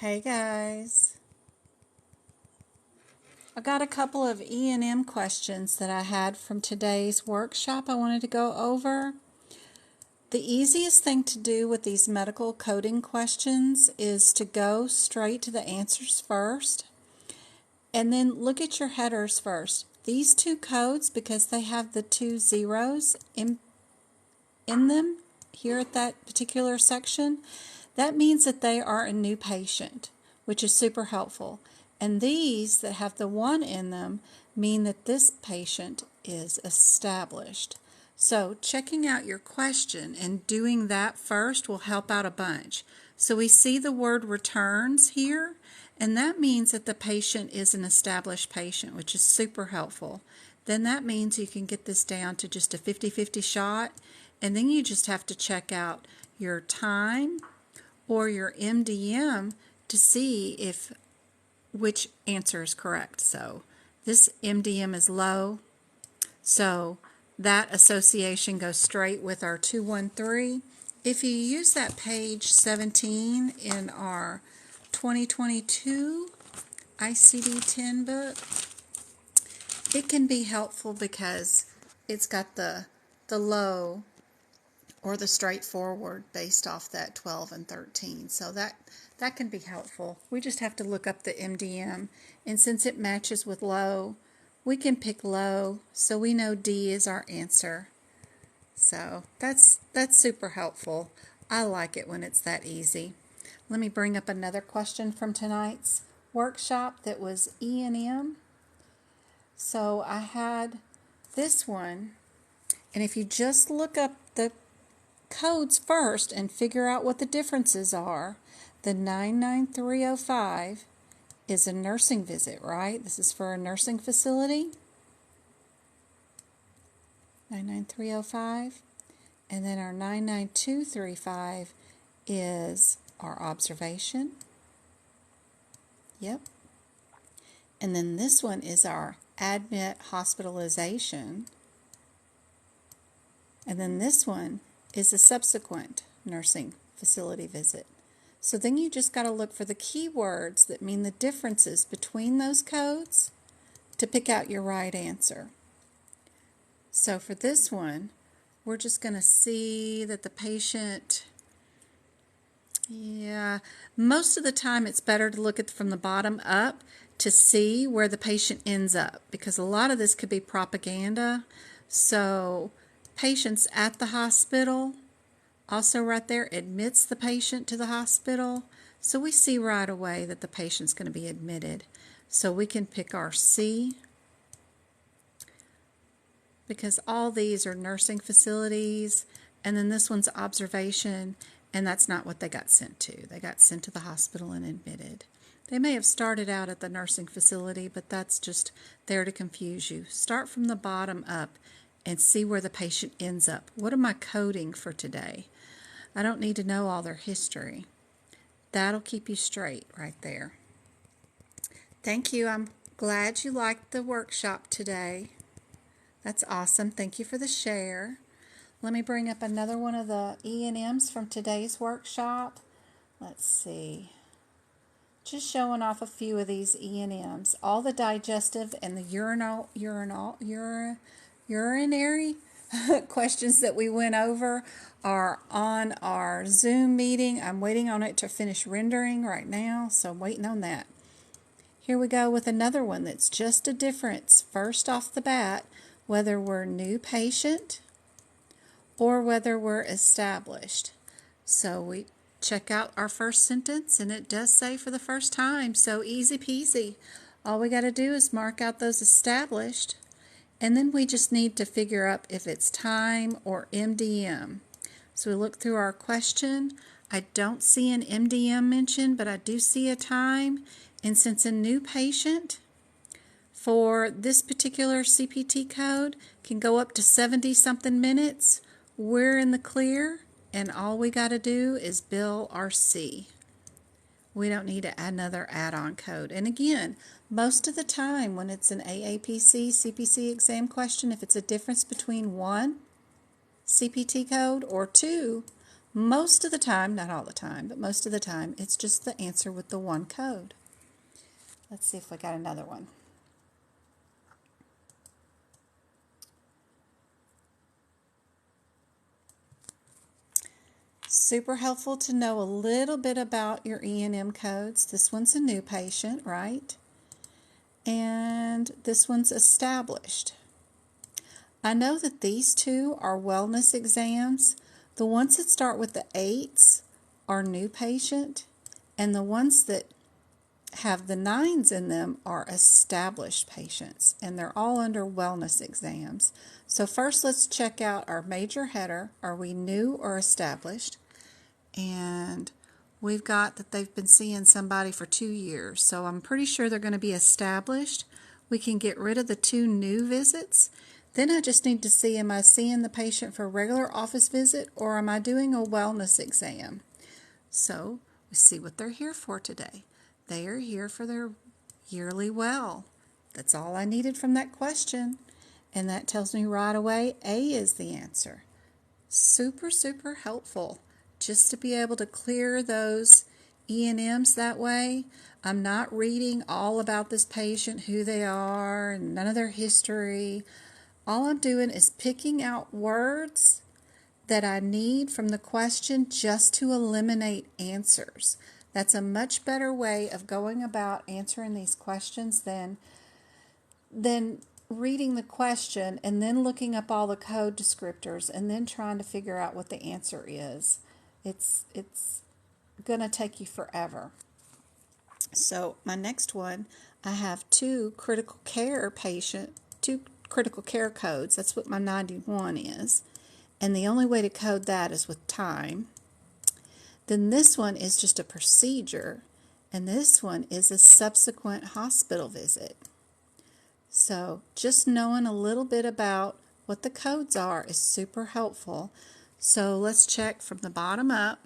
Hey guys, I got a couple of E&M questions that I had from today's workshop I wanted to go over. The easiest thing to do with these medical coding questions is to go straight to the answers first and then look at your headers first. These two codes, because they have the two zeros in them here at that particular section, that means that they are a new patient, which is super helpful. And these that have the 1 in them mean that this patient is established. So checking out your question and doing that first will help out a bunch. So we see the word returns here, and that means that the patient is an established patient, which is super helpful. Then that means you can get this down to just a 50-50 shot, and then you just have to check out your time or your MDM to see which answer is correct. So this MDM is low, so that association goes straight with our 213. If you use that page 17 in our 2022 ICD-10 book, it can be helpful because it's got the low or the straightforward based off that 12 and 13. So that can be helpful. We just have to look up the MDM, and since it matches with low, we can pick low, so we know D is our answer. So that's super helpful. I like it when it's that easy. Let me bring up another question from tonight's workshop that was E&M. So I had this one, and if you just look up the codes first and figure out what the differences are, the 99305 is a nursing visit, right? This is for a nursing facility. 99305. And then our 99235 is our observation. Yep. And then this one is our admit hospitalization. And then this one is a subsequent nursing facility visit. So then you just got to look for the keywords that mean the differences between those codes to pick out your right answer. So for this one, we're just going to see that the patient, most of the time it's better to look at from the bottom up to see where the patient ends up, because a lot of this could be propaganda. So patients at the hospital, also right there, admits the patient to the hospital. So we see right away that the patient's going to be admitted. So we can pick our C, because all these are nursing facilities, and then this one's observation, and that's not what they got sent to. They got sent to the hospital and admitted. They may have started out at the nursing facility, but that's just there to confuse you. Start from the bottom up and see where the patient ends up. What am I coding for today? I don't need to know all their history. That'll keep you straight right there. Thank you. I'm glad you liked the workshop today. That's awesome. Thank you for the share. Let me bring up another one of the E&Ms from today's workshop. Let's see. Just showing off a few of these E&Ms. All the digestive and the urinary questions that we went over are on our Zoom meeting. I'm waiting on it to finish rendering right now, so I'm waiting on that. Here we go with another one that's just a difference first off the bat, whether we're new patient or whether we're established. So we check out our first sentence, and it does say for the first time, so easy peasy. All we got to do is mark out those established, and then we just need to figure out if it's time or MDM. So we look through our question. I don't see an MDM mentioned, but I do see a time. And since a new patient for this particular CPT code can go up to 70-something minutes, we're in the clear, and all we got to do is bill our C. We don't need to add another add-on code. And again, most of the time when it's an AAPC CPC exam question, if it's a difference between one CPT code or two, Most of the time, not all the time, but most of the time, it's just the answer with the one code. Let's see if we got another one. Super helpful to know a little bit about your E&M codes. This one's a new patient, right? And this one's established. I know that these two are wellness exams. The ones that start with the 8s are new patient, and the ones that have the 9s in them are established patients, and they're all under wellness exams. So first let's check out our major header. Are we new or established? And we've got that they've been seeing somebody for 2 years, so I'm pretty sure they're going to be established. We can get rid of the 2 new visits. Then I just need to see, am I seeing the patient for a regular office visit or am I doing a wellness exam? So we see what they're here for today. They are here for their yearly well. That's all I needed from that question. And that tells me right away A is the answer. Super, super helpful just to be able to clear those E&Ms that way. I'm not reading all about this patient, who they are, and none of their history. All I'm doing is picking out words that I need from the question just to eliminate answers. That's a much better way of going about answering these questions than reading the question and then looking up all the code descriptors and then trying to figure out what the answer is. It's going to take you forever. So my next one, I have two critical care codes. That's what my 91 is. And the only way to code that is with time. Then this one is just a procedure, and this one is a subsequent hospital visit. So just knowing a little bit about what the codes are is super helpful. So let's check from the bottom up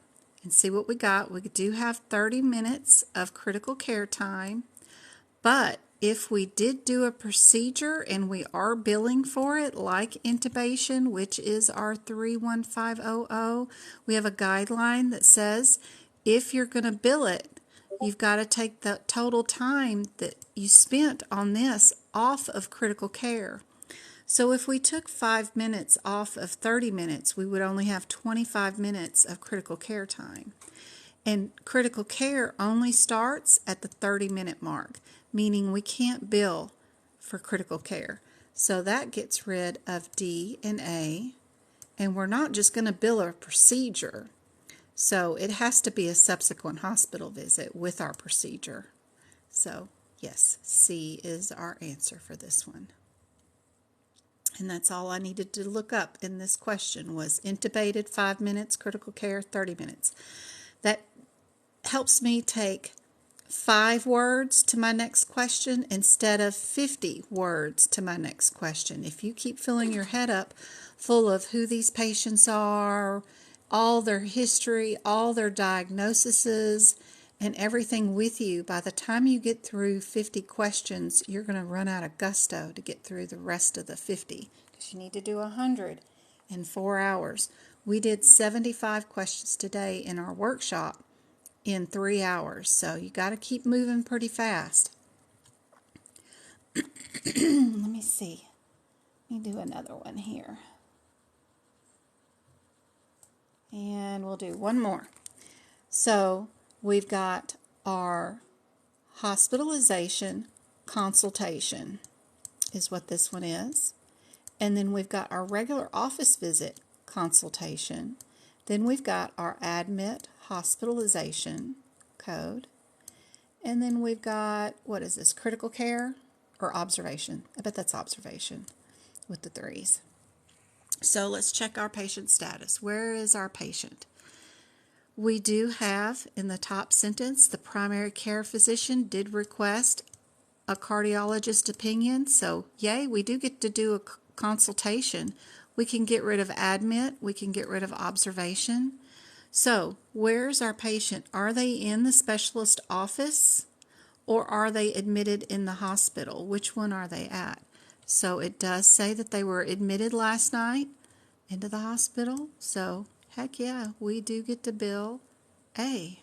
and see what we got. We do have 30 minutes of critical care time, but if we did do a procedure and we are billing for it, like intubation, which is our 31500, we have a guideline that says if you're going to bill it, you've got to take the total time that you spent on this off of critical care. So if we took 5 minutes off of 30 minutes, we would only have 25 minutes of critical care time. And critical care only starts at the 30-minute mark, meaning we can't bill for critical care. So that gets rid of D and A, and we're not just going to bill a procedure. So it has to be a subsequent hospital visit with our procedure. So yes, C is our answer for this one. And that's all I needed to look up in this question was intubated 5 minutes, critical care 30 minutes. That helps me take 5 words to my next question instead of 50 words to my next question. If you keep filling your head up full of who these patients are, all their history, all their diagnoses, and everything with you, by the time you get through 50 questions, you're going to run out of gusto to get through the rest of the 50 because you need to do 100 in 4 hours. We did 75 questions today in our workshop in 3 hours, so you got to keep moving pretty fast. Let me see. Let me do another one here. And we'll do one more. So we've got our hospitalization consultation is what this one is. And then we've got our regular office visit consultation. Then we've got our admit hospitalization code. And then we've got, what is this, critical care or observation? I bet that's observation with the 3s. So let's check our patient status. Where is our patient? We do have in the top sentence, the primary care physician did request a cardiologist opinion. So yay, we do get to do a consultation. We can get rid of admit. We can get rid of observation. So where's our patient? Are they in the specialist office or are they admitted in the hospital? Which one are they at? So it does say that they were admitted last night into the hospital. So Heck yeah, we do get to bill A.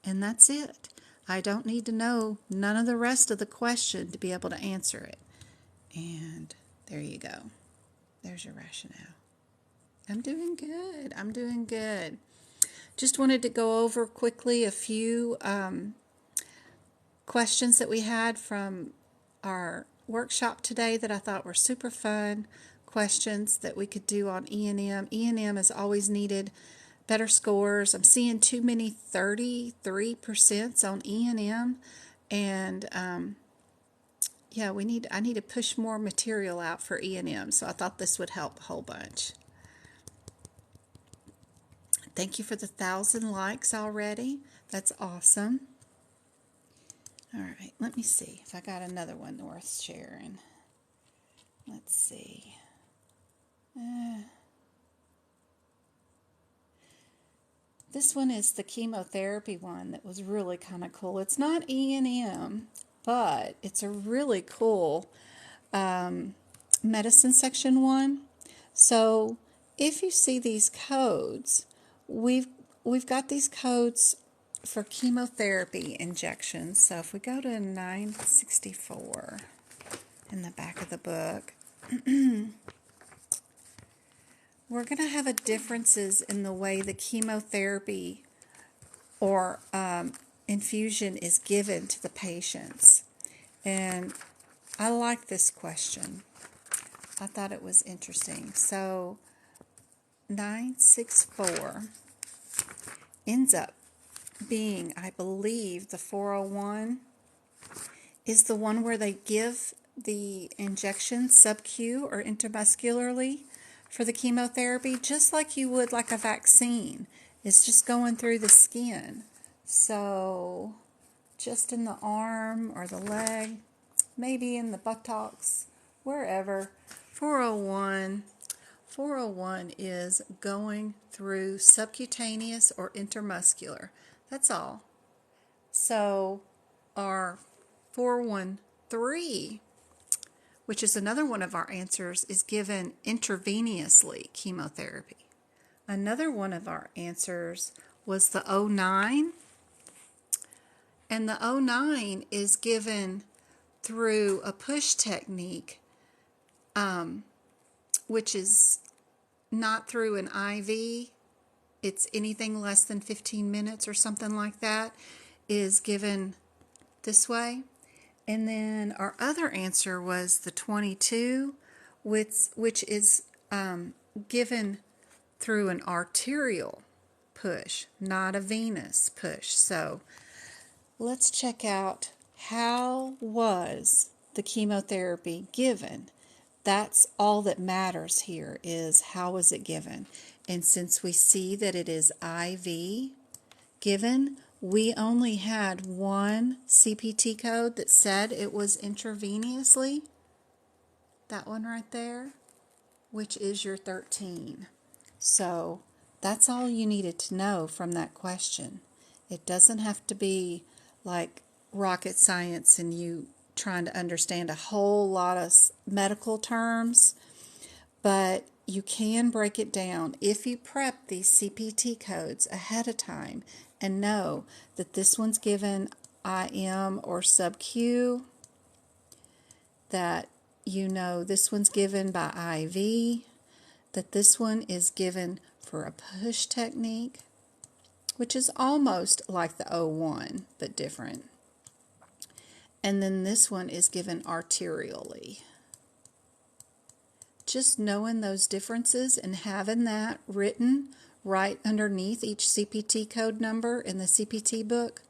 And that's it. I don't need to know none of the rest of the question to be able to answer it. And there you go. There's your rationale. I'm doing good. I'm doing good. Just wanted to go over quickly a few questions that we had from our workshop today that I thought were super fun questions that we could do on E&M. E&M has always needed better scores. I'm seeing too many 33% on E&M, and yeah, I need to push more material out for E&M, so I thought this would help a whole bunch. Thank you for the 1,000 likes already. That's awesome. All right, let me see if I got another one worth sharing. Let's see. This one is the chemotherapy one that was really kind of cool. It's not E&M, but it's a really cool medicine section one. So if you see these codes, we've got these codes for chemotherapy injections. So if we go to 964 in the back of the book, we're going to have differences in the way the chemotherapy or infusion is given to the patients. And I like this question. I thought it was interesting. So 964 ends up being, I believe, the 401 is the one where they give the injection sub-Q or intramuscularly for the chemotherapy, just like you would like a vaccine. It's just going through the skin. So just in the arm or the leg, maybe in the buttocks, wherever. 401 is going through subcutaneous or intramuscular. That's all. So our 413, which is another one of our answers, is given intravenously chemotherapy. Another one of our answers was the 09, and the 09 is given through a push technique, which is not through an IV. It's anything less than 15 minutes or something like that is given this way. And then our other answer was the 22, which is given through an arterial push, not a venous push. So let's check out how was the chemotherapy given. That's all that matters here, is how was it given. And since we see that it is IV given, we only had one CPT code that said it was intravenously. That one right there, which is your 13. So that's all you needed to know from that question. It doesn't have to be like rocket science and you trying to understand a whole lot of medical terms, but you can break it down if you prep these CPT codes ahead of time and know that this one's given IM or sub-Q, that you know this one's given by IV, that this one is given for a push technique, which is almost like the 01, but different. And then this one is given arterially. Just knowing those differences and having that written right underneath each CPT code number in the CPT book,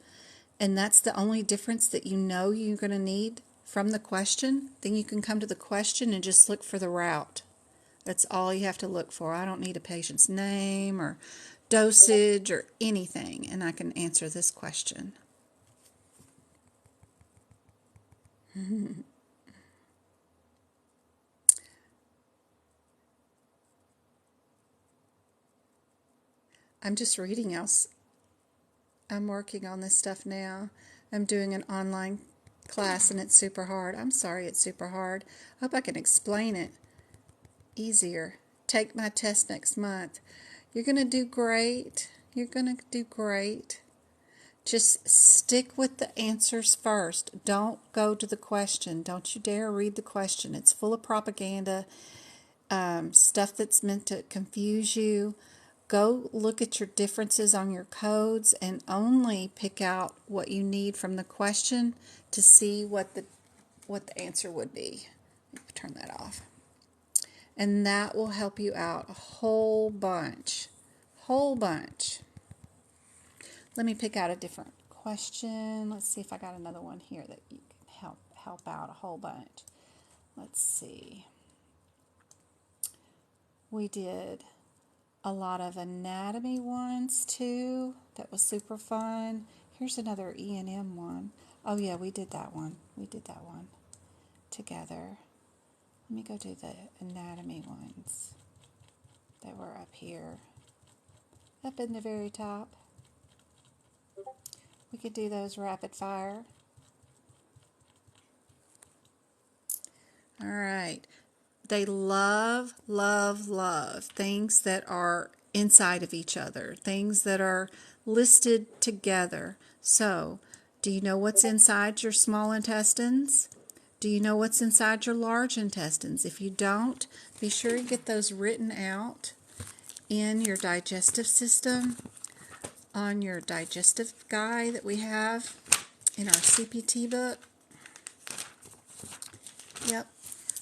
and that's the only difference that you know you're going to need from the question, then you can come to the question and just look for the route. That's all you have to look for. I don't need a patient's name or dosage or anything, and I can answer this question. I'm just reading else. I'm working on this stuff now. I'm doing an online class and it's super hard. I'm sorry it's super hard. I hope I can explain it easier. Take my test next month. You're going to do great. You're going to do great. Just stick with the answers first. Don't go to the question. Don't you dare read the question. It's full of propaganda, stuff that's meant to confuse you. Go look at your differences on your codes and only pick out what you need from the question to see what the answer would be. Let me turn that off. And that will help you out a whole bunch. Let me pick out a different question. Let's see if I got another one here that you can help out a whole bunch. Let's see. We did a lot of anatomy ones too. That was super fun. Here's another E&M one. Oh yeah, we did that one. Together. Let me go do the anatomy ones that were up here. Up in the very top. We could do those rapid fire. All right. They love things that are inside of each other, things that are listed together. So, do you know what's inside your small intestines? Do you know what's inside your large intestines? If you don't, be sure you get those written out in your digestive system, on your digestive guide that we have in our CPT book. Yep.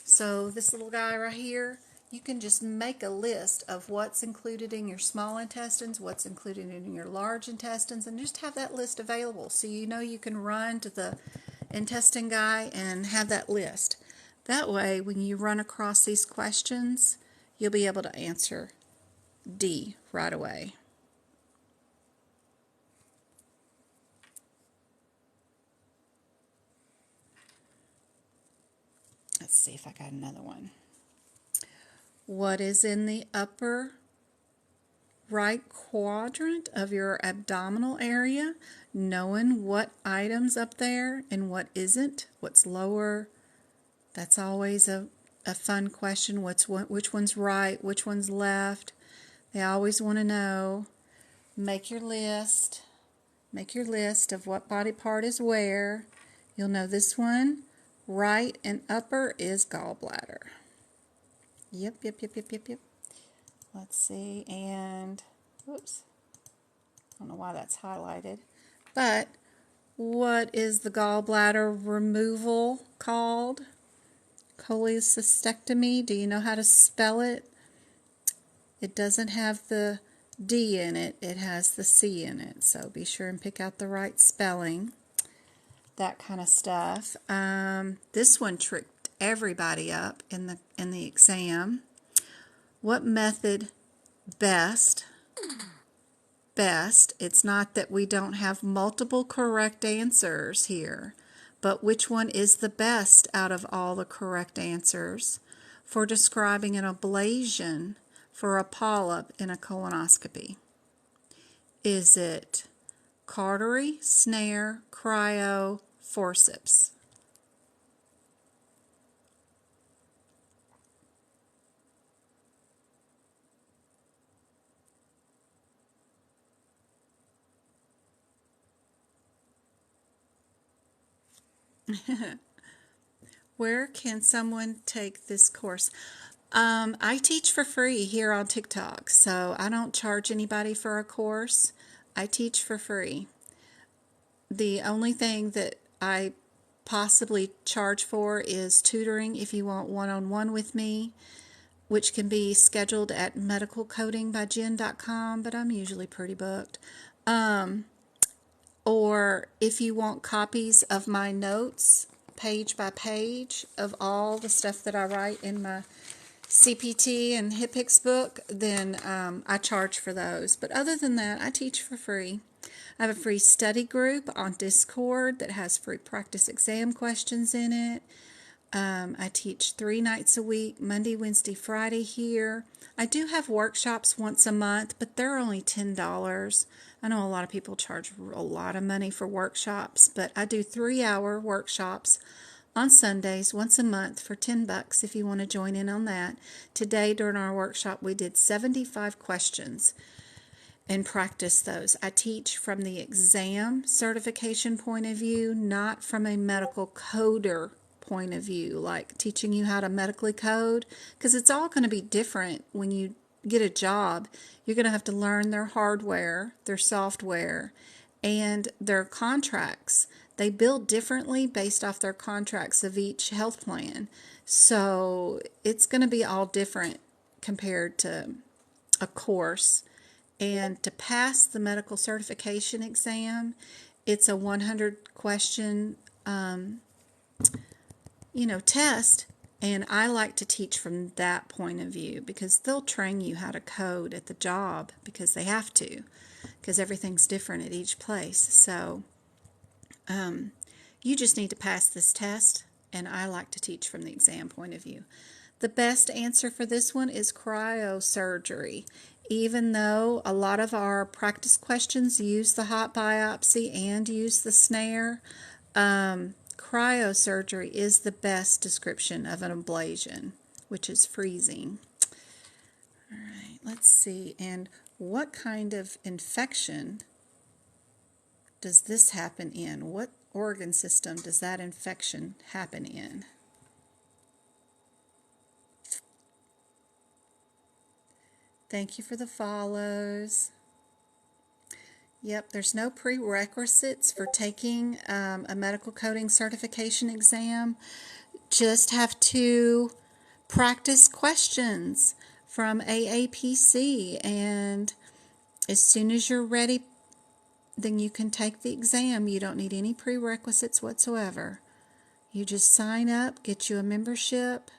So this little guy right here, you can just make a list of what's included in your small intestines, what's included in your large intestines, and just have that list available so you know you can run to the intestine guy and have that list. That way, when you run across these questions, you'll be able to answer D right away. Let's see if I got another one. What is in the upper right quadrant of your abdominal area? Knowing what items up there and what isn't, what's lower. That's always a fun question. Which one's right, which one's left? They always want to know. Make your list. Make your list of what body part is where. You'll know this one. Right and upper is gallbladder. Yep. Let's see, and, whoops, I don't know why that's highlighted, but what is the gallbladder removal called? Cholecystectomy. Do you know how to spell it? It doesn't have the D in it, it has the C in it, so be sure and pick out the right spelling. That kind of stuff. This one tricked everybody up in the exam. What method best? It's not that we don't have multiple correct answers here, but which one is the best out of all the correct answers for describing an ablation for a polyp in a colonoscopy? Is it cautery, snare, cryo, forceps? Where can someone take this course? I teach for free here on TikTok, so I don't charge anybody for a course. I teach for free. The only thing that I possibly charge for is tutoring if you want one-on-one with me, which can be scheduled at medicalcodingbyjen.com, but I'm usually pretty booked. Or if you want copies of my notes, page by page, of all the stuff that I write in my CPT and HIPICS book, then I charge for those. But other than that, I teach for free. I have a free study group on Discord that has free practice exam questions in it. I teach 3 nights a week, Monday, Wednesday, Friday here. I do have workshops once a month, but they're only $10. I know a lot of people charge a lot of money for workshops, but I do 3-hour workshops on Sundays once a month for $10 if you want to join in on that. Today during our workshop we did 75 questions and practice those. I teach from the exam certification point of view, not from a medical coder point of view, like teaching you how to medically code, because it's all going to be different when you get a job. You're going to have to learn their hardware, their software, and their contracts. They bill differently based off their contracts of each health plan. So it's going to be all different compared to a course. And to pass the medical certification exam, it's a 100 question test, and I like to teach from that point of view because they'll train you how to code at the job because they have to, because everything's different at each place. So you just need to pass this test, and I like to teach from the exam point of view. The best answer for this one is cryosurgery. Even though a lot of our practice questions use the hot biopsy and use the snare, cryosurgery is the best description of an ablation, which is freezing. All right, let's see. And what kind of infection does this happen in? What organ system does that infection happen in? Thank you for the follows. Yep, there's no prerequisites for taking a medical coding certification exam. Just have to practice questions from AAPC, and as soon as you're ready, then you can take the exam. You don't need any prerequisites whatsoever. You just sign up, get you a membership,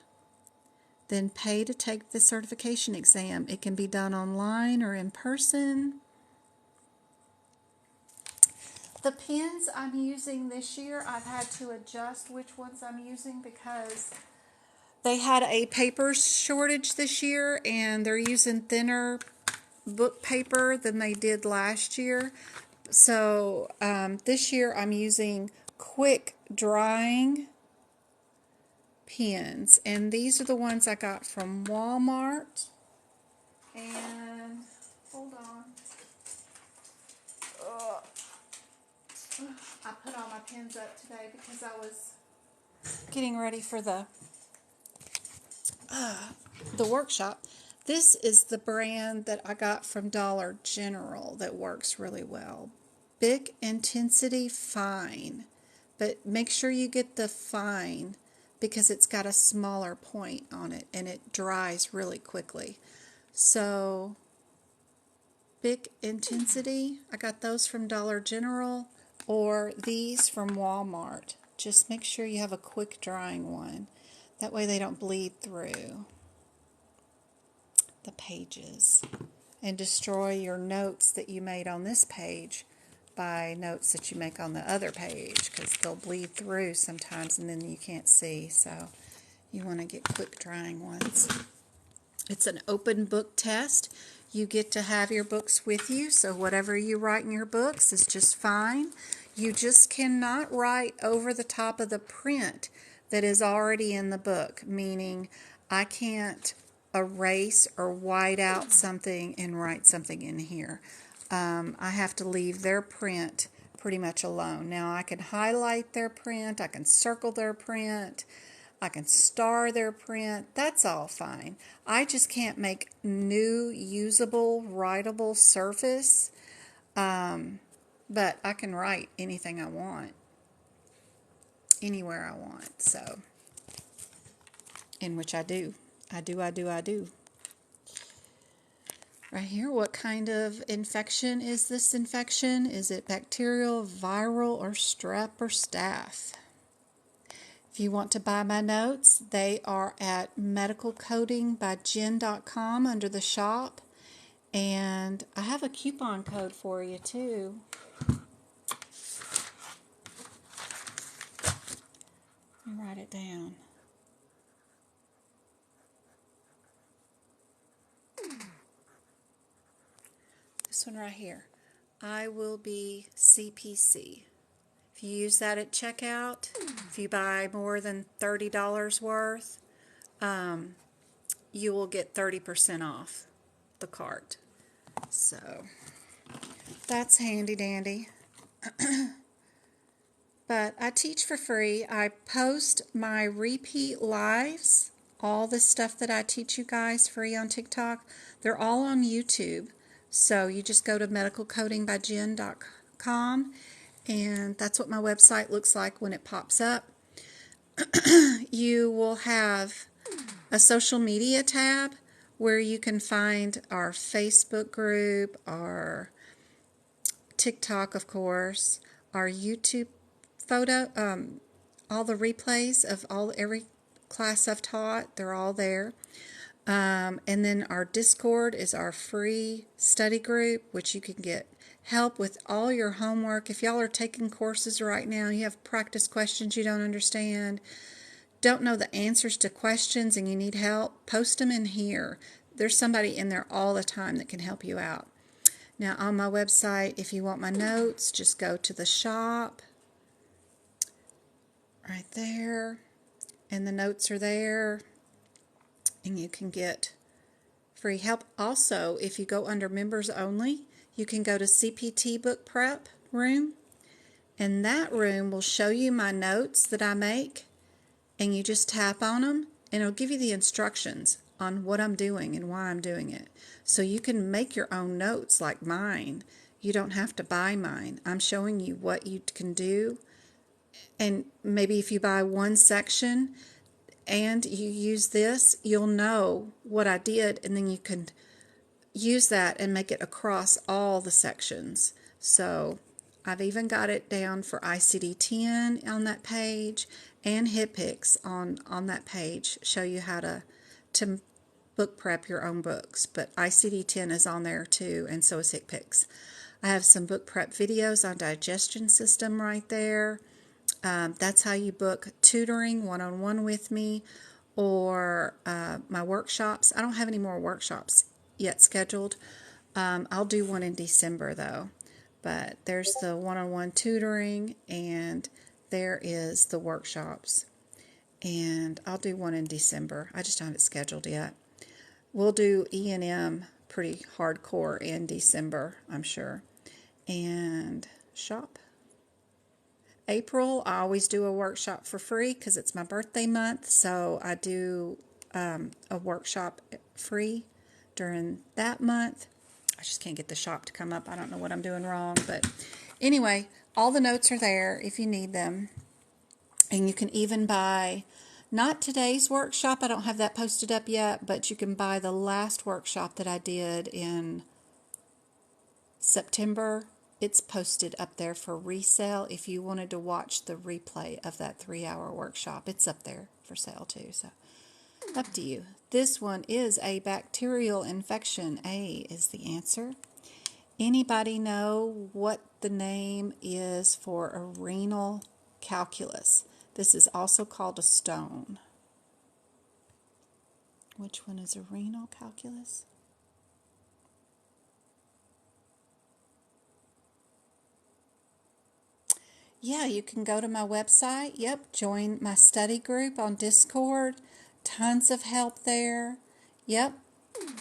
then pay to take the certification exam. It can be done online or in person. The pens I'm using this year, I've had to adjust which ones I'm using because they had a paper shortage this year and they're using thinner book paper than they did last year. So this year I'm using quick drying pens, and these are the ones I got from Walmart. And hold on. I put all my pens up today because I was getting ready for the workshop. This is the brand that I got from Dollar General that works really well. Big Intensity Fine. But make sure you get the fine because it's got a smaller point on it and it dries really quickly. So Big Intensity, I got those from Dollar General, or these from Walmart. Just make sure you have a quick drying one. That way they don't bleed through the pages and destroy your notes that you made on this page by notes that you make on the other page, because they'll bleed through sometimes and then you can't see. So you want to get quick drying ones. It's an open book test. You get to have your books with you, so whatever you write in your books is just fine. You just cannot write over the top of the print that is already in the book, meaning I can't erase or white out something and write something in here. I have to leave their print pretty much alone. Now I can highlight their print, I can circle their print, I can star their print. That's all fine. I just can't make new usable, writable surface, but I can write anything I want, anywhere I want. So, in which I do. I do. Right here, what kind of infection is this infection? Is it bacterial, viral, or strep or staph? If you want to buy my notes, they are at medicalcodingbyjen.com under the shop. And I have a coupon code for you too. Let me write it down. This one right here. I will be CPC. If you use that at checkout, if you buy more than $30 worth, you will get 30% off the cart. So that's handy dandy. But I teach for free. I post my repeat lives, all the stuff that I teach you guys free on TikTok. They're all on YouTube. So you just go to medicalcodingbyjen.com, and that's what my website looks like when it pops up. You will have a social media tab where you can find our Facebook group, our TikTok, of course, our YouTube photo, all the replays of every class I've taught. They're all there. And then our Discord is our free study group, which you can get help with all your homework. If y'all are taking courses right now, you have practice questions you don't understand, don't know the answers to questions, and you need help, post them in here. There's somebody in there all the time that can help you out. Now, on my website, if you want my notes, just go to the shop right there, and the notes are there, and you can get free help. Also, if you go under members only, you can go to CPT Book Prep room, and that room will show you my notes that I make, and you just tap on them, and it'll give you the instructions on what I'm doing and why I'm doing it. So you can make your own notes like mine. You don't have to buy mine. I'm showing you what you can do. And maybe if you buy one section and you use this, you'll know what I did, and then you can use that and make it across all the sections. So I've even got it down for ICD-10 on that page, and HitPix on that page. Show you how to book prep your own books. But ICD-10 is on there too, and so is HitPix. I have some book prep videos on digestion system right there. That's how you book tutoring one-on-one with me, or my workshops. I don't have any more workshops yet scheduled. I'll do one in December though. But there's the one-on-one tutoring, and there is the workshops. And I'll do one in December. I just don't have it scheduled yet. We'll do E&M pretty hardcore in December, I'm sure. And shop. April, I always do a workshop for free because it's my birthday month. So I do a workshop free during that month. I just can't get the shop to come up. I don't know what I'm doing wrong. But anyway, all the notes are there if you need them. And you can even buy, not today's workshop, I don't have that posted up yet, but you can buy the last workshop that I did in September. It's posted up there for resale if you wanted to watch the replay of that 3-hour workshop. It's up there for sale too, so up to you. This one is a bacterial infection. A is the answer. Anybody know what the name is for a renal calculus? This is also called a stone. Which one is a renal calculus? Yeah, you can go to my website. Yep, join my study group on Discord. Tons of help there. Yep.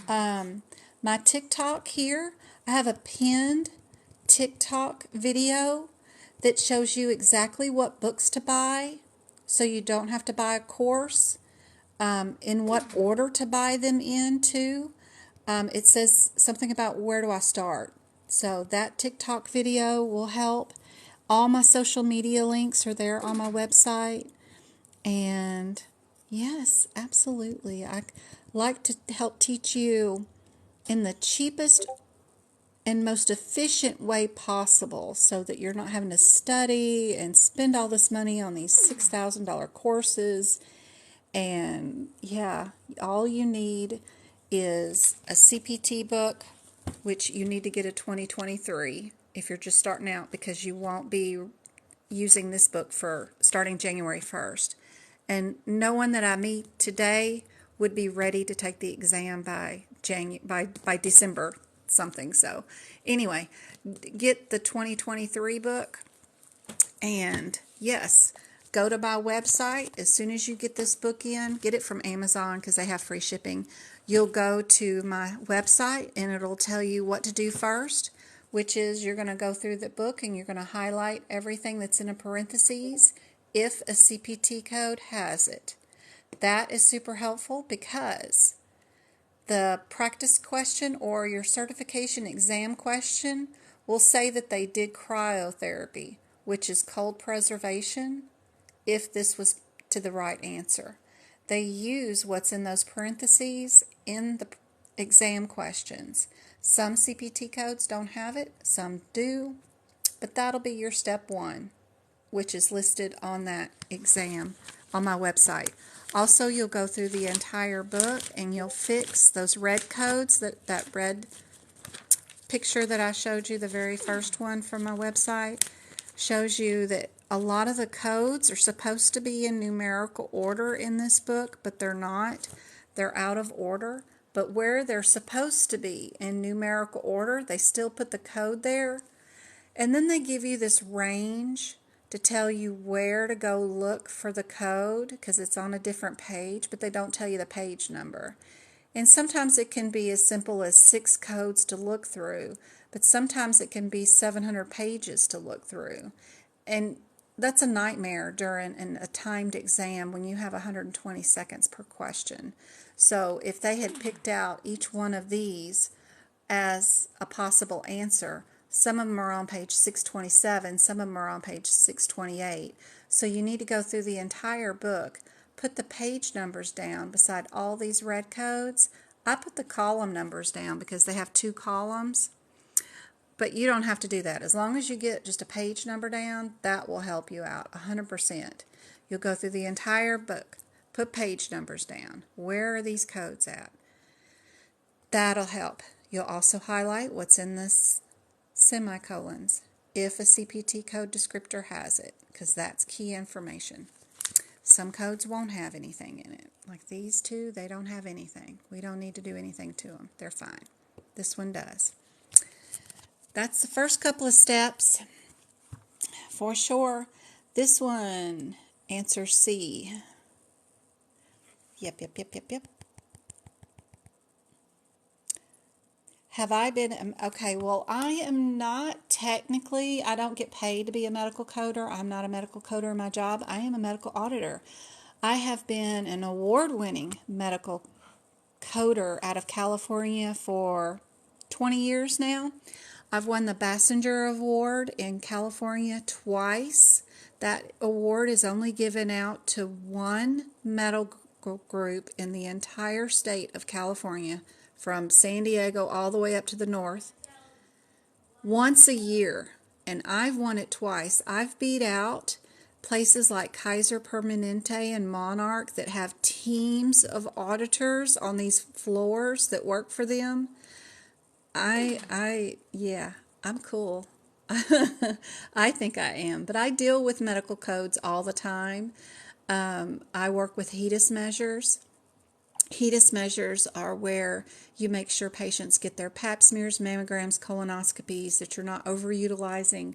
My TikTok here, I have a pinned TikTok video that shows you exactly what books to buy, so you don't have to buy a course, in what order to buy them in too. It says something about where do I start. So that TikTok video will help. All my social media links are there on my website. And yes, absolutely. I like to help teach you in the cheapest and most efficient way possible so that you're not having to study and spend all this money on these $6,000 courses. And yeah, all you need is a CPT book, which you need to get a 2023 if you're just starting out, because you won't be using this book for starting January 1st. And no one that I meet today would be ready to take the exam by December something. So anyway, get the 2023 book, And yes, go to my website. As soon as you get this book in, get it from Amazon because they have free shipping. You'll go to my website and it'll tell you what to do first, which is you're going to go through the book and you're going to highlight everything that's in a parentheses if a CPT code has it. That is super helpful because the practice question or your certification exam question will say that they did cryotherapy, which is cold preservation, if this was to the right answer. They use what's in those parentheses in the exam questions. Some CPT codes don't have it, some do, but that'll be your step one, which is listed on that exam on my website. Also, you'll go through the entire book and you'll fix those red codes, that red picture that I showed you, the very first one from my website, shows you that a lot of the codes are supposed to be in numerical order in this book, but they're not. They're out of order. But where they're supposed to be in numerical order, they still put the code there. And then they give you this range to tell you where to go look for the code because it's on a different page, but they don't tell you the page number. And sometimes it can be as simple as 6 codes to look through, but sometimes it can be 700 pages to look through. And that's a nightmare during a timed exam when you have 120 seconds per question. So if they had picked out each one of these as a possible answer, some of them are on page 627, some of them are on page 628. So you need to go through the entire book, put the page numbers down beside all these red codes. I put the column numbers down because they have 2 columns, but you don't have to do that. As long as you get just a page number down, that will help you out 100%. You'll go through the entire book, put page numbers down. Where are these codes at? That'll help. You'll also highlight what's in this semicolons if a CPT code descriptor has it, because that's key information. Some codes won't have anything in it. Like these 2, they don't have anything. We don't need to do anything to them. They're fine. This one does. That's the first couple of steps for sure. This one, answer C. Yep. Have I been, okay, well, I am not technically, I don't get paid to be a medical coder. I'm not a medical coder in my job. I am a medical auditor. I have been an award-winning medical coder out of California for 20 years now. I've won the Bassinger Award in California twice. That award is only given out to one medical group in the entire state of California, from San Diego all the way up to the north, once a year, and I've won it twice. I've beat out places like Kaiser Permanente and Monarch that have teams of auditors on these floors that work for them. Yeah, I'm cool. I think I am, but I deal with medical codes all the time. I work with HEDIS measures. HEDIS measures are where you make sure patients get their pap smears, mammograms, colonoscopies, that you're not overutilizing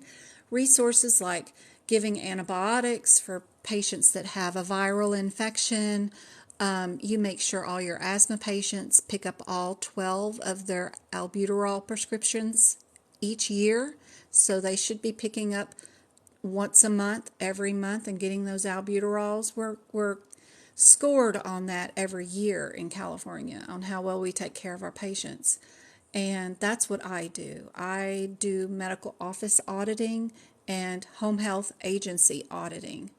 resources like giving antibiotics for patients that have a viral infection. You make sure all your asthma patients pick up all 12 of their albuterol prescriptions each year. So they should be picking up once a month, every month, and getting those albuterols. We're scored on that every year in California on how well we take care of our patients. And that's what I do. I do medical office auditing and home health agency auditing.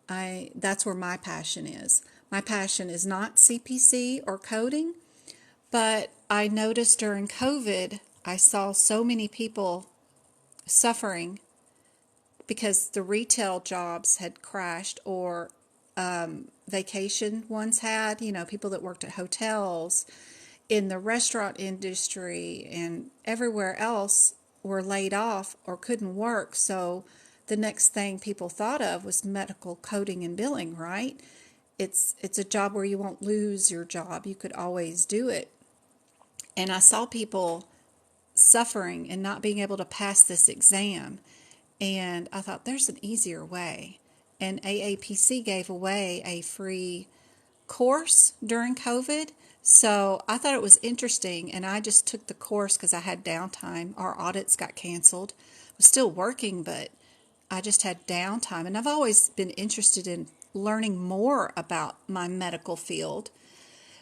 That's where my passion is. My passion is not CPC or coding, but I noticed during COVID, I saw so many people suffering because the retail jobs had crashed, or vacation ones had, people that worked at hotels, in the restaurant industry, and everywhere else were laid off or couldn't work. So the next thing people thought of was medical coding and billing, right? It's a job where you won't lose your job. You could always do it. And I saw people suffering and not being able to pass this exam. And I thought, there's an easier way. And AAPC gave away a free course during COVID. So I thought it was interesting, and I just took the course because I had downtime. Our audits got canceled. I was still working, but I just had downtime. And I've always been interested in learning more about my medical field.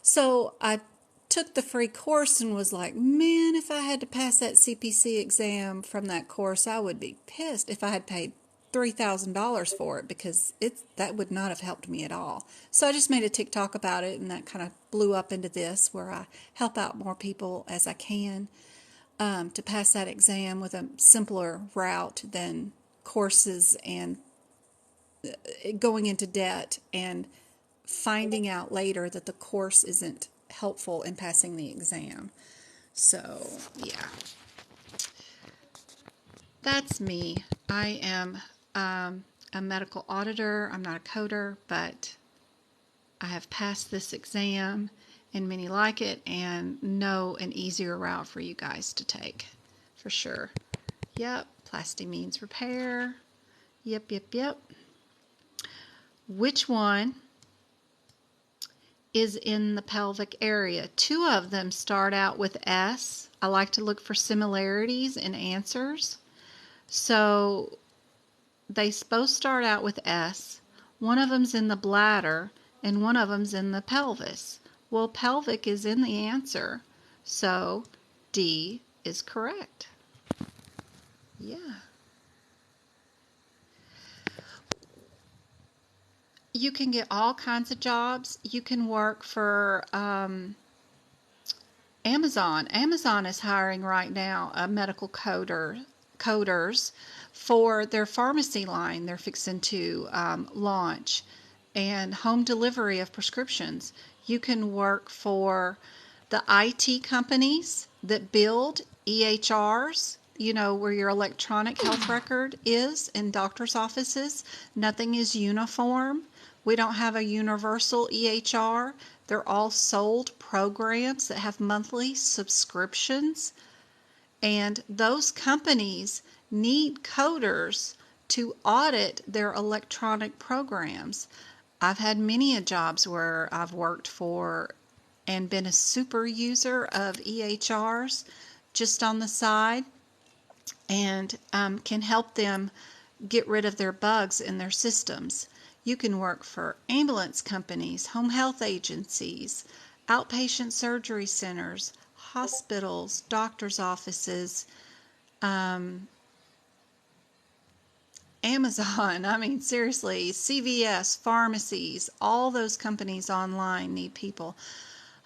So I took the free course and was like, man, if I had to pass that CPC exam from that course, I would be pissed if I had paid $3,000 for it, because that would not have helped me at all. So I just made a TikTok about it, and that kind of blew up into this, where I help out more people as I can to pass that exam with a simpler route than courses and going into debt and finding out later that the course isn't helpful in passing the exam. So, yeah. That's me. I am a medical auditor. I'm not a coder, but I have passed this exam, and many like it, and know an easier route for you guys to take, for sure. Yep, plasty means repair. Yep. Which one is in the pelvic area? Two of them start out with S. I like to look for similarities in answers. So they both start out with S. One of them's in the bladder, and one of them's in the pelvis. Well, pelvic is in the answer, so D is correct. Yeah. You can get all kinds of jobs. You can work for Amazon. Amazon is hiring right now medical coders for their pharmacy line they're fixing to launch, and home delivery of prescriptions. You can work for the IT companies that build EHRs, where your electronic health record is in doctor's offices. Nothing is uniform. We don't have a universal EHR. They're all sold programs that have monthly subscriptions. And those companies need coders to audit their electronic programs. I've had many jobs where I've worked for and been a super user of EHRs just on the side, and can help them get rid of their bugs in their systems. You can work for ambulance companies, home health agencies, outpatient surgery centers, hospitals, doctor's offices, Amazon, I mean, seriously, CVS, pharmacies, all those companies online need people.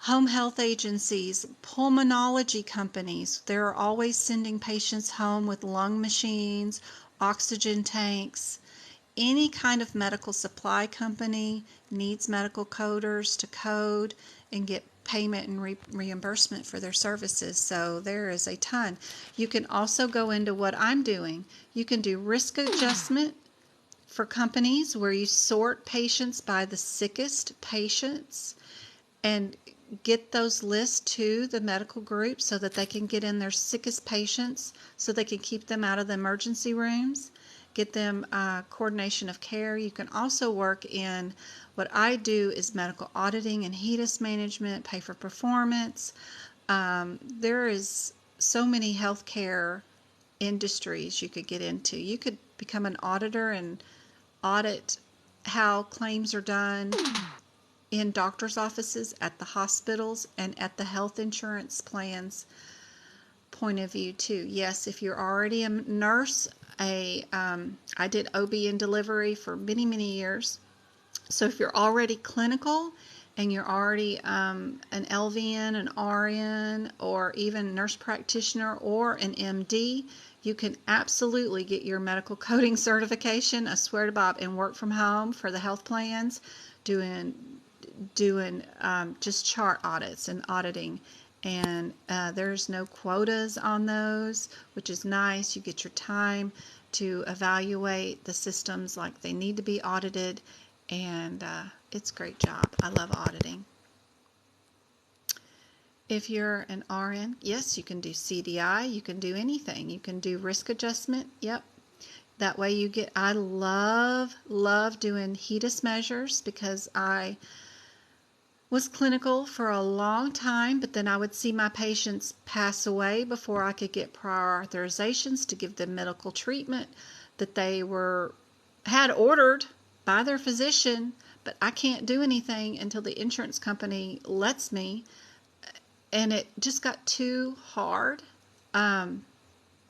Home health agencies, pulmonology companies, they're always sending patients home with lung machines, oxygen tanks. Any kind of medical supply company needs medical coders to code and get payment and reimbursement for their services. So there is a ton. You can also go into what I'm doing. You can do risk adjustment for companies, where you sort patients by the sickest patients and get those lists to the medical group so that they can get in their sickest patients, so they can keep them out of the emergency rooms, get them coordination of care. You can also work in what I do is medical auditing and HEDIS management, pay for performance. There is so many healthcare industries you could get into. You could become an auditor and audit how claims are done in doctor's offices, at the hospitals, and at the health insurance plans point of view too. Yes, if you're already a nurse, I did OB and delivery for many years. So if you're already clinical and you're already an LVN, an RN, or even nurse practitioner or an MD, you can absolutely get your medical coding certification, I swear to Bob, and work from home for the health plans, doing just chart audits and auditing. And there's no quotas on those, which is nice. You get your time to evaluate the systems like they need to be audited, and it's a great job. I love auditing. If you're an RN, yes, you can do CDI. You can do anything. You can do risk adjustment. Yep. That way you get, I love doing HEDIS measures because I was clinical for a long time, but then I would see my patients pass away before I could get prior authorizations to give them medical treatment that they had ordered by their physician, but I can't do anything until the insurance company lets me, and it just got too hard.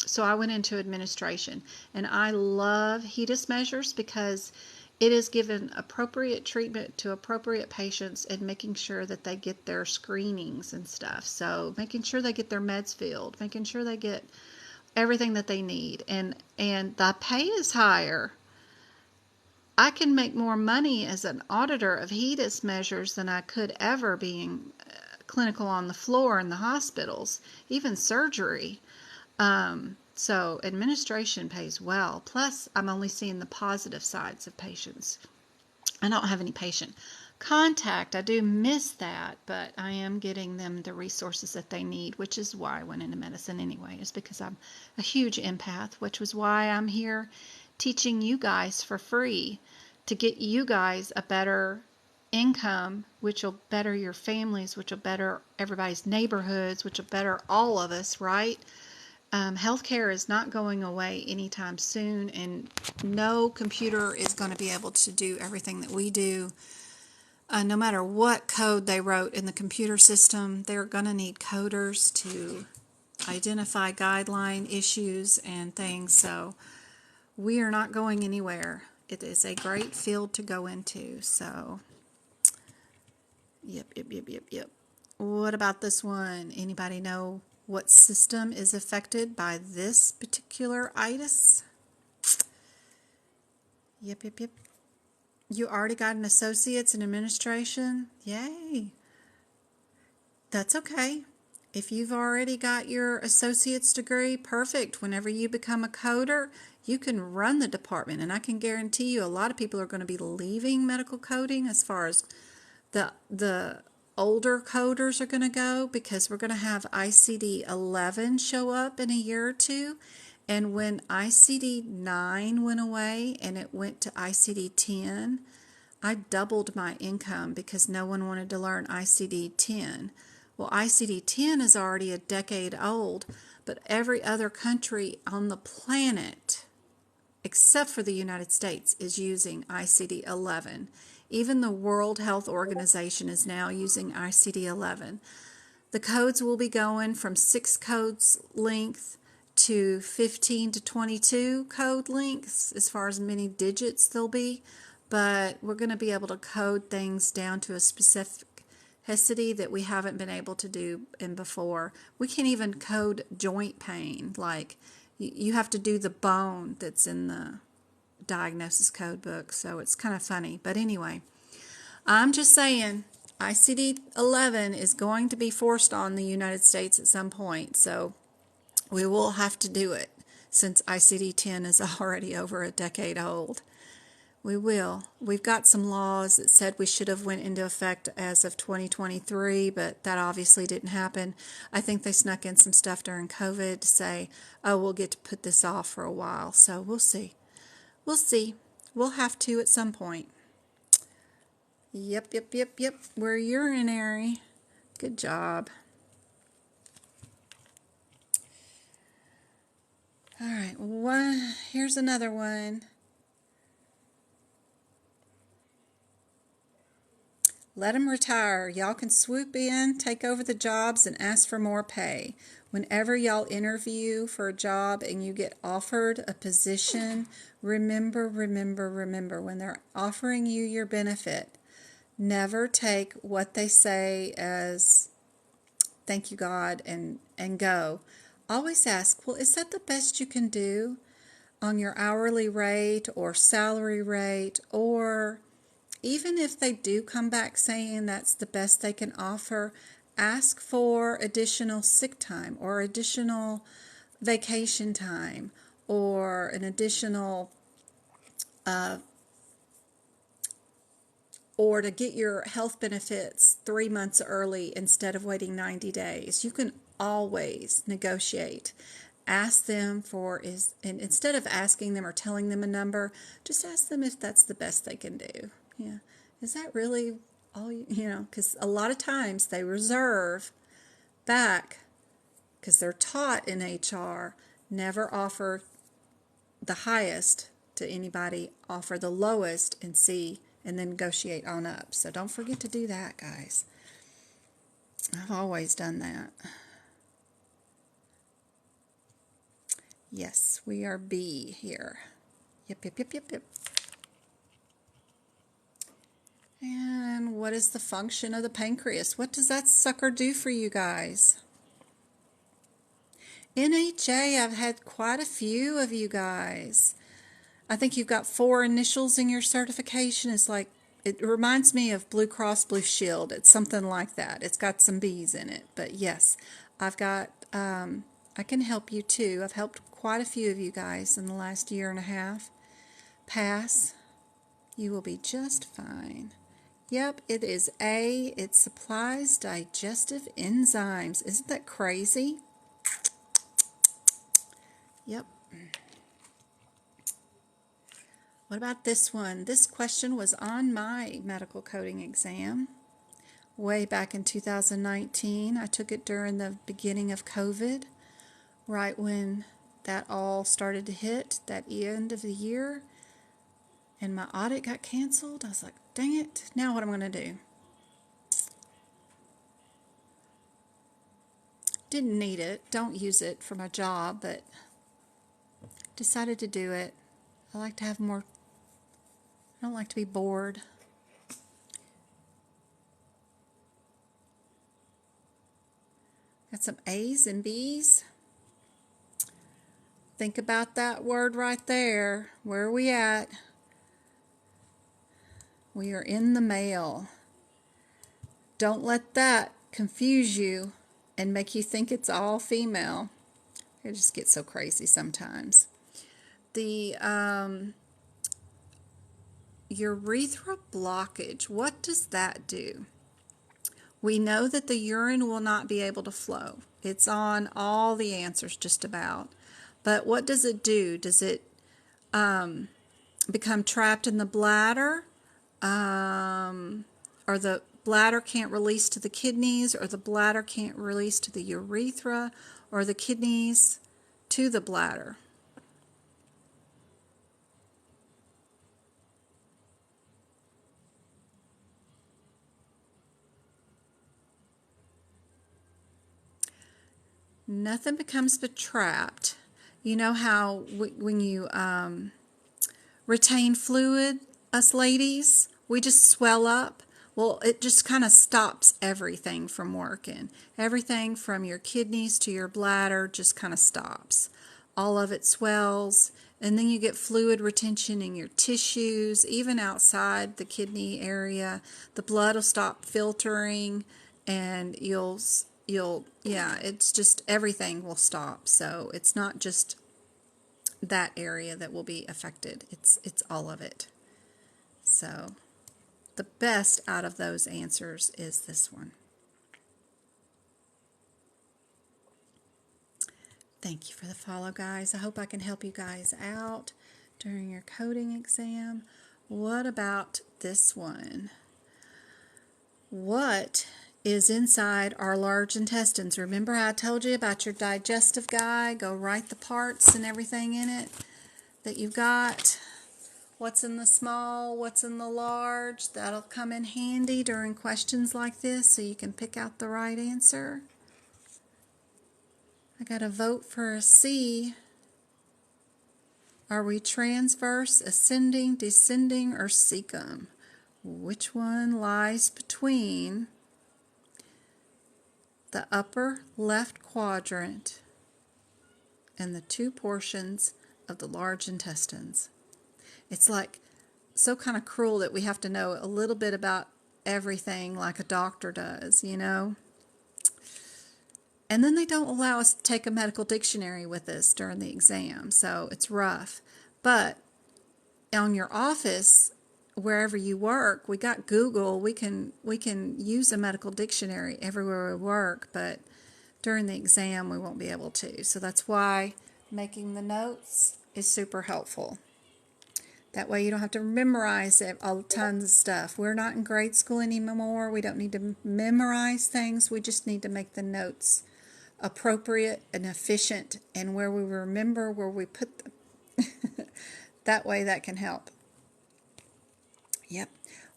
So I went into administration, and I love HEDIS measures because it is given appropriate treatment to appropriate patients and making sure that they get their screenings and stuff. So making sure they get their meds filled, making sure they get everything that they need, and the pay is higher. I can make more money as an auditor of HEDIS measures than I could ever being clinical on the floor in the hospitals, even surgery. So administration pays well. Plus, I'm only seeing the positive sides of patients. I don't have any patient contact. I do miss that, but I am getting them the resources that they need, which is why I went into medicine anyway, is because I'm a huge empath, which was why I'm here teaching you guys for free to get you guys a better income, which will better your families, which will better everybody's neighborhoods, which will better all of us, right? Healthcare is not going away anytime soon, and no computer is going to be able to do everything that we do. No matter what code they wrote in the computer system, they're going to need coders to identify guideline issues and things. So we are not going anywhere. It is a great field to go into. So, yep. What about this one? Anybody know what system is affected by this particular itis? Yep. You already got an associate's in administration? Yay. That's okay. If you've already got your associate's degree, perfect. Whenever you become a coder, you can run the department. And I can guarantee you a lot of people are going to be leaving medical coding as far as the older coders are going to go, because we're going to have ICD-11 show up in a year or two. And when ICD-9 went away and it went to ICD-10, I doubled my income because no one wanted to learn ICD-10. Well, ICD-10 is already a decade old, but every other country on the planet, except for the United States, is using ICD-11. Even the World Health Organization is now using ICD-11. The codes will be going from 6 codes length to 15 to 22 code lengths as far as many digits there'll be, but we're going to be able to code things down to a specificity that we haven't been able to do in before. We can't even code joint pain, like you have to do the bone that's in the diagnosis code book, so it's kind of funny. But anyway, I'm just saying ICD-11 is going to be forced on the United States at some point, so we will have to do it since ICD-10 is already over a decade old. We will. We've got some laws that said we should have went into effect as of 2023, but that obviously didn't happen. I think they snuck in some stuff during COVID to say, oh, we'll get to put this off for a while. So we'll see. We'll have to at some point. Yep. We're urinary. Good job. All right, here's another one. Let them retire. Y'all can swoop in, take over the jobs, and ask for more pay. Whenever y'all interview for a job and you get offered a position, remember, when they're offering you your benefit, never take what they say as thank you, God, and go. Always ask, well, is that the best you can do on your hourly rate or salary rate? Or even if they do come back saying that's the best they can offer, ask for additional sick time or additional vacation time or an additional or to get your health benefits 3 months early instead of waiting 90 days. You can always negotiate. ask them and instead of asking them or telling them a number, just ask them if that's the best they can do. Yeah, is that really all because a lot of times they reserve back because they're taught in HR, never offer the highest to anybody, offer the lowest and see, and then negotiate on up. So don't forget to do that, guys. I've always done that. Yes, we are B here. Yep. And what is the function of the pancreas? What does that sucker do for you guys? NHA, I've had quite a few of you guys. I think you've got 4 initials in your certification. It's like, it reminds me of Blue Cross Blue Shield. It's something like that. It's got some B's in it. But yes, I've got, I can help you too. I've helped quite a few of you guys in the last year and a half. Pass. You will be just fine. Yep, it is A. It supplies digestive enzymes. Isn't that crazy? Yep. What about this one? This question was on my medical coding exam way back in 2019. I took it during the beginning of COVID, right when that all started to hit, that end of the year, and my audit got canceled. I was like, dang it, now what am I going to do? Didn't need it, don't use it for my job, but decided to do it. I like to have more, I don't like to be bored. Got some A's and B's. Think about that word right there. Where are we at? We are in the male. Don't let that confuse you and make you think it's all female. It just gets so crazy sometimes. The urethra blockage, what does that do? We know that the urine will not be able to flow. It's on all the answers just about. But what does it do? Does it become trapped in the bladder? Or the bladder can't release to the kidneys, or the bladder can't release to the urethra, or the kidneys to the bladder? Nothing becomes but trapped. You know how when you retain fluid, us ladies, we just swell up. Well, it just kind of stops everything from working. Everything from your kidneys to your bladder just kind of stops. All of it swells, and then you get fluid retention in your tissues, even outside the kidney area. The blood will stop filtering, and it's just everything will stop. So it's not just that area that will be affected. It's all of it. So the best out of those answers is this one. Thank you for the follow, guys. I hope I can help you guys out during your coding exam. What about this one? What is inside our large intestines? Remember how I told you about your digestive guy? Go write the parts and everything in it that you've got. What's in the small, what's in the large? That'll come in handy during questions like this so you can pick out the right answer. I got a vote for a C. Are we transverse, ascending, descending, or cecum? Which one lies between the upper left quadrant and the 2 portions of the large intestines? It's like so kind of cruel that we have to know a little bit about everything like a doctor does, you know? And then they don't allow us to take a medical dictionary with us during the exam, so it's rough. But on your office, wherever you work, we got Google. We can use a medical dictionary everywhere we work, but during the exam we won't be able to. So that's why making the notes is super helpful. That way you don't have to memorize all tons of stuff. We're not in grade school anymore. We don't need to memorize things. We just need to make the notes appropriate and efficient, and where we remember where we put them. That way that can help. Yep.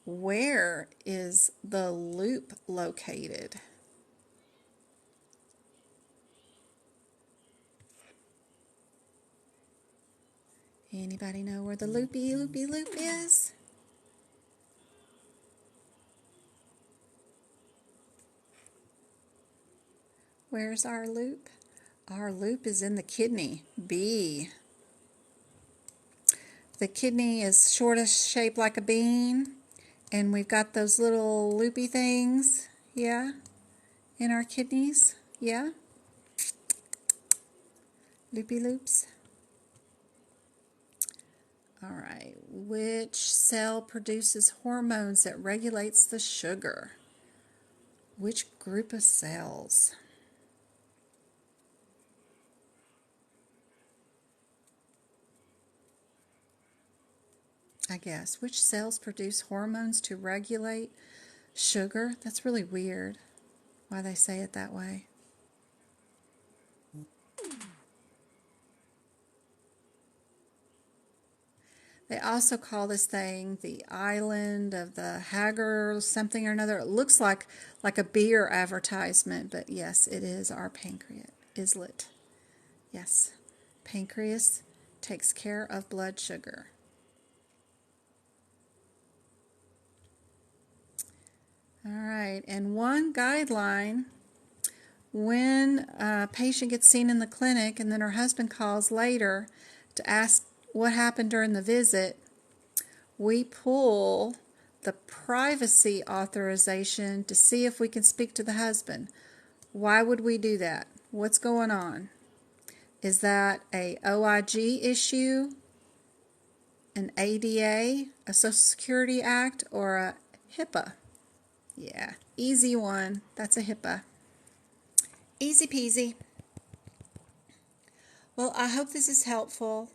Where is the loop located? Anybody know where the loopy loop is? Where's our loop? Our loop is in the kidney, B. The kidney is shaped like a bean, and we've got those little loopy things, yeah, in our kidneys, yeah. Loopy loops. All right, which cell produces hormones that regulates the sugar? Which group of cells? I guess. Which cells produce hormones to regulate sugar? That's really weird why they say it that way. They also call this thing the island of the Hager something or another. It looks like a beer advertisement, but yes, it is our pancreas, islet. Yes, pancreas takes care of blood sugar. All right, and one guideline, when a patient gets seen in the clinic and then her husband calls later to ask what happened during the visit, we pull the privacy authorization to see if we can speak to the husband. Why would we do that? What's going on? Is that a OIG issue, an ADA, a Social Security Act, or a HIPAA? Yeah, easy one. That's a HIPAA. Easy peasy. Well, I hope this is helpful.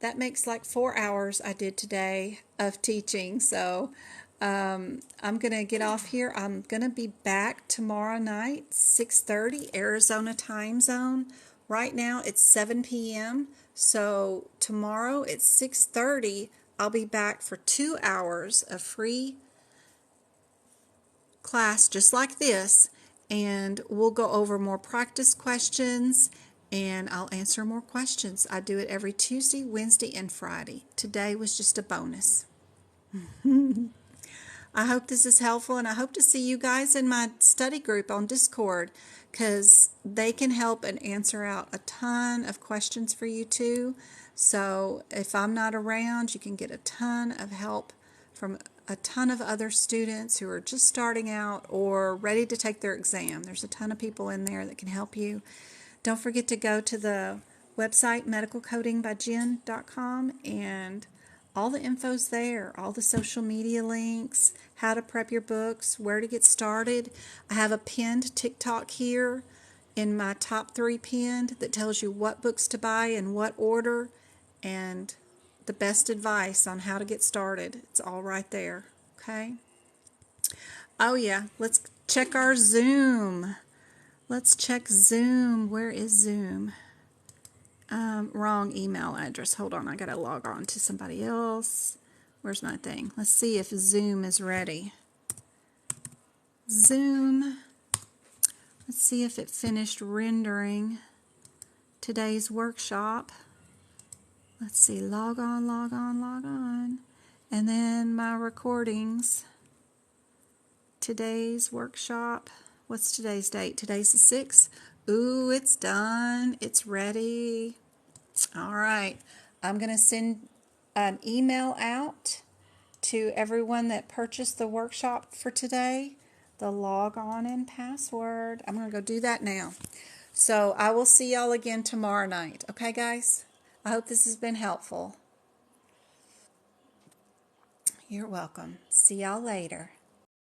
That makes like 4 hours I did today of teaching. So I'm going to get off here. I'm going to be back tomorrow night, 6:30 Arizona time zone. Right now it's 7 p.m. So tomorrow at 6:30 I'll be back for 2 hours of free class just like this, and we'll go over more practice questions, and I'll answer more questions. I do it every Tuesday, Wednesday, and Friday. Today was just a bonus. I hope this is helpful, and I hope to see you guys in my study group on Discord, because they can help and answer out a ton of questions for you too. So if I'm not around, you can get a ton of help from a ton of other students who are just starting out or ready to take their exam. There's a ton of people in there that can help you. Don't forget to go to the website medicalcodingbyjen.com, and all the info's there, all the social media links, how to prep your books, where to get started. I have a pinned TikTok here in my top 3 pinned that tells you what books to buy in what order, and the best advice on how to get started. It's all right there, okay? Oh yeah, let's check our Zoom. Let's check Zoom. Where is Zoom? Wrong email address. Hold on, I gotta log on to somebody else. Where's my thing? Let's see if Zoom is ready. Zoom. Let's see if it finished rendering today's workshop. Let's see, log on, log on, log on. And then my recordings. Today's workshop. What's today's date? Today's the 6th. Ooh, it's done. It's ready. All right. I'm going to send an email out to everyone that purchased the workshop for today. The log on and password. I'm going to go do that now. So I will see y'all again tomorrow night. Okay, guys? I hope this has been helpful. You're welcome. See y'all later.